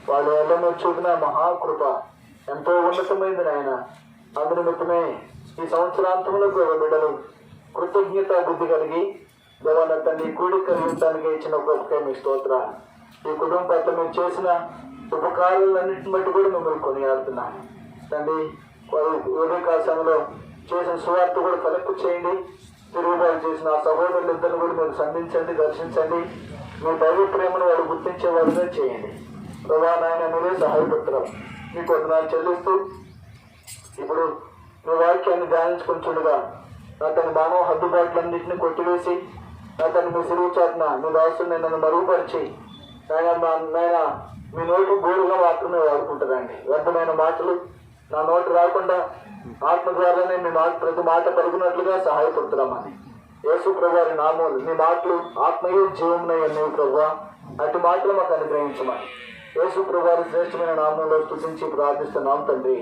వాళ్ళు ఎలా మీరు చూపిన మహాకృప ఎంతో ఉన్నతమైంది నాయన. అందు నిమిత్తమే ఈ సంవత్సరాంతంలో బిడ్డలు కృతజ్ఞత బుద్ధి కలిగి దేవాల తండ్రి కూడి కలిగించడానికి ఇచ్చిన గొప్పకే మీ స్తోత్రాలు. ఈ కుటుంబ పట్ల మీరు చేసిన ఉపకారాలన్నింటిని బట్టి కూడా మిమ్మల్ని కొనియాడుతున్నాను తండ్రి. ఉదయకాలంలో చేసిన సువార్త కూడా తలెక్కు చేయండి. తిరుగుబాటు చేసిన ఆ సహోదరులిద్దరిని కూడా మీరు సంధించండి, దర్శించండి. మీ దైవ ప్రేమను వాడు గుర్తించే వాడుగా చేయండి. ప్రభా నాయన మీరే సహాయపడుతున్నారు. మీకు వందనాలు చెల్లిస్తూ ఇప్పుడు మీ వాక్యాన్ని ధ్యానించుకుంటుండగా అతని మానవ హద్దుబాట్లన్నింటినీ కొట్టివేసి అతను మీ సిరువు చాటున మీ దాసుని నన్ను మరుగుపరిచి నాయన మీ నోటి గోరుగా మాత్రమే వాడుకుంటారండి. వ్యర్థమైన మాటలు నా నోటి రాకుండా ఆత్మ ద్వారానే మీ మాట ప్రతి మాట పలుకున్నట్లుగా సహాయపడుతున్నామని యేసు ప్రభువారి నామములు మీ మాటలు ఆత్మయే జీవమునయ్యన్నవి ప్రభువా, అటు మాటలు మాకు అనుగ్రహించమని యేసు ప్రభువారి శ్రేష్టమైన నామంలో స్తుతించి ప్రార్థిస్తున్నాం తండ్రి.